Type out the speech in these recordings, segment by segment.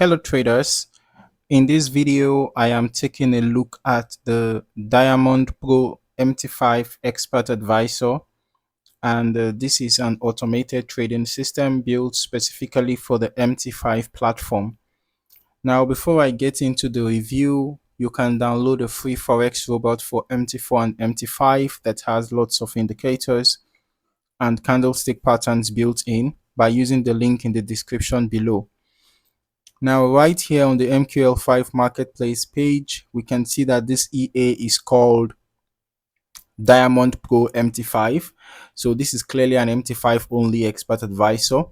Hello traders, in this video I am taking a look at the Diamond Pro MT5 Expert Advisor, and this is an automated trading system built specifically for the MT5 platform. Now before I get into the review, you can download a free Forex robot for MT4 and MT5 that has lots of indicators and candlestick patterns built in by using the link in the description below. Now, right here on the MQL5 Marketplace page, we can see that this EA is called Diamond Pro MT5. So this is clearly an MT5 only expert advisor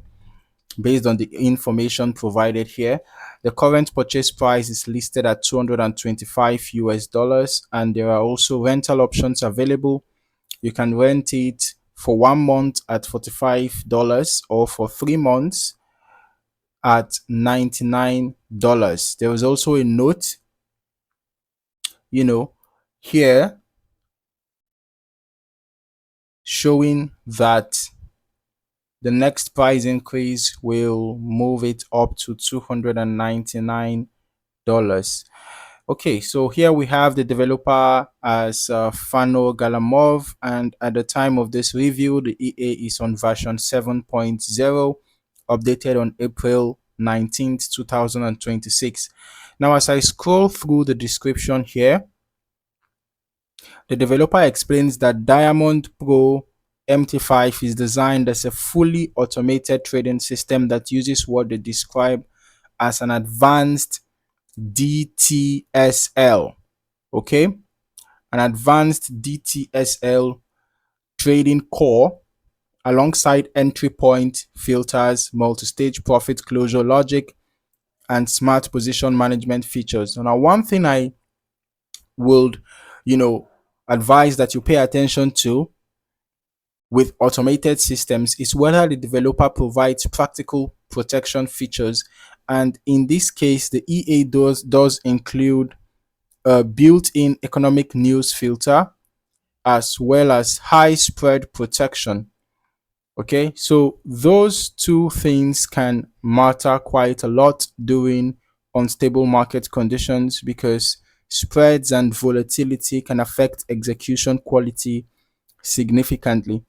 based on the information provided here. The current purchase price is listed at 225 US dollars, and there are also rental options available. You can rent it for 1 month at $45 or for 3 months at $99. There was also a note, here showing that the next price increase will move it up to $299. Okay, so here we have the developer as Fano Galamov, and at the time of this review, the EA is on version 7.0, updated on April 19th, 2026. Now, as I scroll through the description here, the developer explains that Diamond Pro MT5 is designed as a fully automated trading system that uses what they describe as an advanced DTSL. Okay, an advanced DTSL trading core alongside entry point filters, multi-stage profit closure logic, and smart position management features. Now, one thing I would, advise that you pay attention to with automated systems is whether the developer provides practical protection features. And in this case, the EA does include a built-in economic news filter as well as high spread protection. Okay, so those two things can matter quite a lot during unstable market conditions because spreads and volatility can affect execution quality significantly.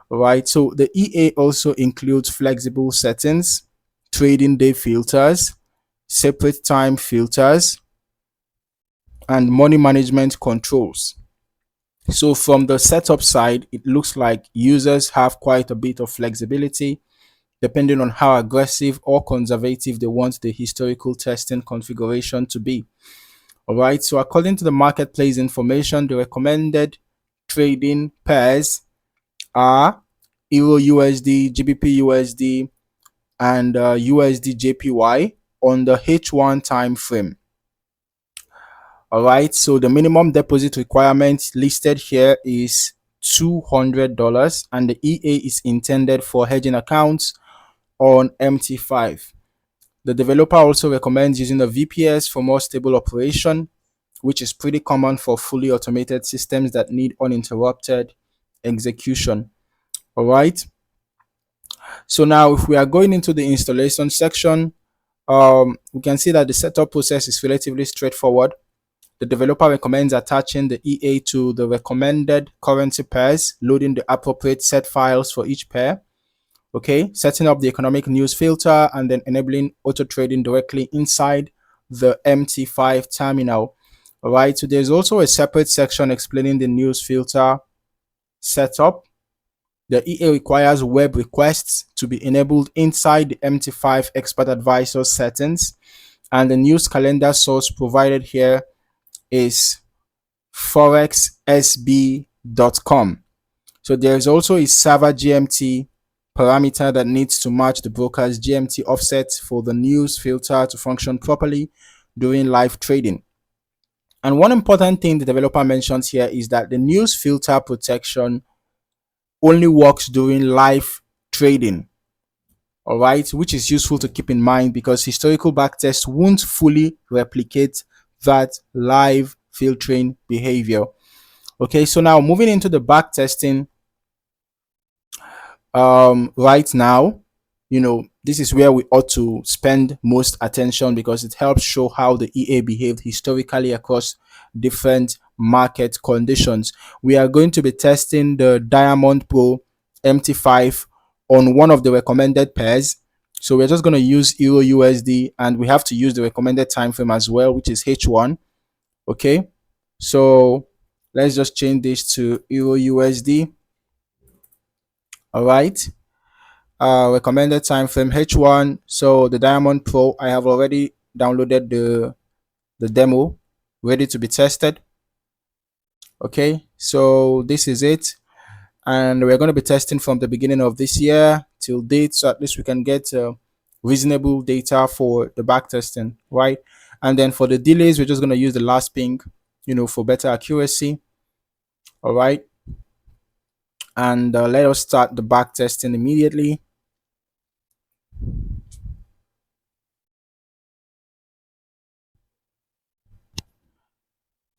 Right, so the EA also includes flexible settings, trading day filters, separate time filters, and money management controls. So from the setup side, it looks like users have quite a bit of flexibility depending on how aggressive or conservative they want the historical testing configuration to be. All right, so according to the marketplace information, the recommended trading pairs are Euro USD, GBP USD, and USD JPY on the H1 time frame. All right, so the minimum deposit requirement listed here is $200, and the EA is intended for hedging accounts on MT5. The developer also recommends using a VPS for more stable operation, which is pretty common for fully automated systems that need uninterrupted execution. All right, so now if we are going into the installation section, we can see that the setup process is relatively straightforward. The developer recommends attaching the EA to the recommended currency pairs, loading the appropriate set files for each pair. Okay, setting up the economic news filter, and then enabling auto trading directly inside the MT5 terminal. All right, so there's also a separate section explaining the news filter setup. The EA requires web requests to be enabled inside the MT5 Expert Advisor settings, and the news calendar source provided here is forexsb.com. So there's also a server GMT parameter that needs to match the broker's GMT offset for the news filter to function properly during live trading. And one important thing the developer mentions here is that the news filter protection only works during live trading. All right, which is useful to keep in mind because historical backtest won't fully replicate that live filtering behavior. Okay, so now moving into the backtesting right now, this is where we ought to spend most attention because it helps show how the EA behaved historically across different market conditions. We are going to be testing the Diamond Pro MT5 on one of the recommended pairs. So we're just going to use Euro USD, and we have to use the recommended time frame as well, which is H1. Okay, so let's just change this to Euro USD. All right. Recommended time frame H1. So the Diamond Pro, I have already downloaded the demo, ready to be tested. Okay, so this is it, and we're going to be testing from the beginning of this year till date, so at least we can get reasonable data for the back testing, right? And then for the delays, we're just going to use the last ping, for better accuracy. All right, and let us start the back testing immediately.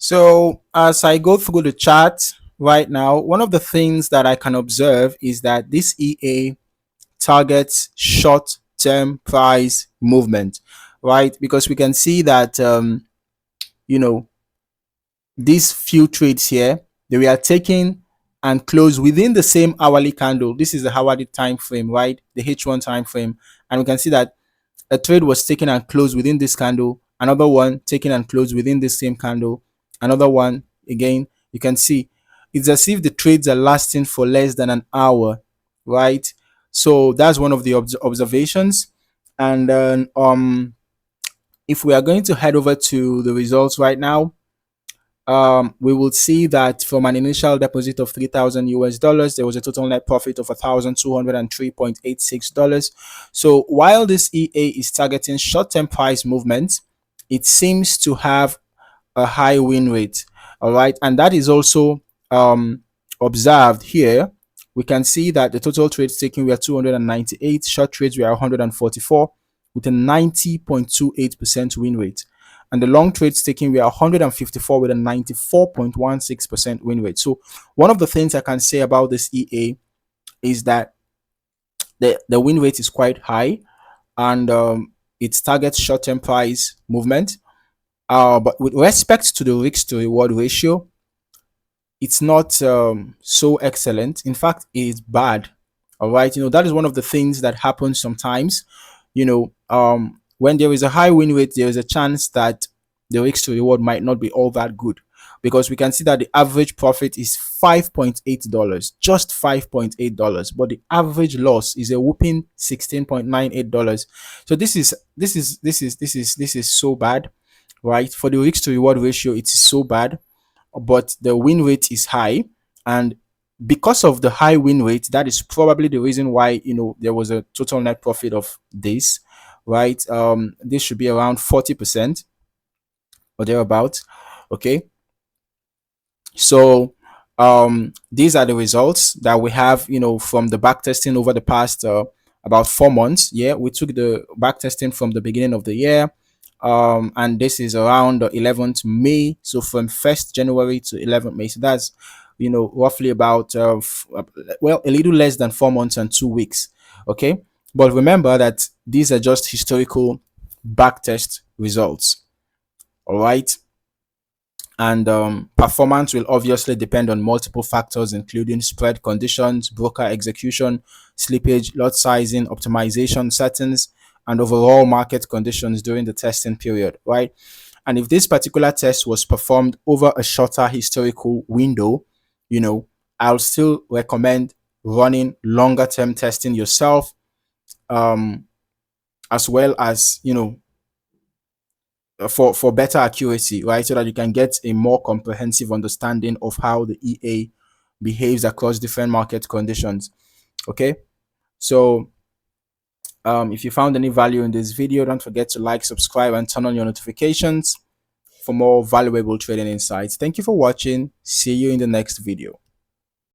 So as I go through the chart right now, one of the things that I can observe is that this EA targets short-term price movement, right? Because we can see that you know these few trades here, they were taken and closed within the same hourly candle. This is the hourly time frame, right? The H1 time frame, and we can see that a trade was taken and closed within this candle, another one taken and closed within the same candle, another one again. You can see it's as if the trades are lasting for less than an hour, right? So that's one of the observations. And then if we are going to head over to the results right now, we will see that from an initial deposit of 3,000 US dollars, there was a total net profit of $1,203.86. So while this EA is targeting short-term price movement, it seems to have a high win rate. All right, and that is also observed here. We can see that the total trades taken were 298, short trades were 144 with a 90.28% win rate, and the long trades taken were 154 with a 94.16% win rate. So one of the things I can say about this EA is that the win rate is quite high, and it targets short-term price movement. But with respect to the risk to reward ratio, it's not so excellent. In fact, it's bad. All right, that is one of the things that happens sometimes. When there is a high win rate, there is a chance that the risk to reward might not be all that good, because we can see that the average profit is $5.8, just $5.8, but the average loss is a whooping $16.98. So this is so bad, right? For the risk to reward ratio, it is so bad, but the win rate is high, and because of the high win rate, that is probably the reason why there was a total net profit of this, right? This should be around 40% or thereabout. Okay, so these are the results that we have from the back testing over the past about 4 months. Yeah, we took the back testing from the beginning of the year, and this is around the 11th May. So from 1st January to 11th May. So that's roughly about well, a little less than 4 months and 2 weeks. Okay, but remember that these are just historical back test results. All right, and performance will obviously depend on multiple factors, including spread conditions, broker execution, slippage, lot sizing, optimization settings, and overall market conditions during the testing period, right? And if this particular test was performed over a shorter historical window, I'll still recommend running longer term testing yourself, as well as for better accuracy, right? So that you can get a more comprehensive understanding of how the EA behaves across different market conditions. Okay, so if you found any value in this video, don't forget to like, subscribe, and turn on your notifications for more valuable trading insights. Thank you for watching. See you in the next video.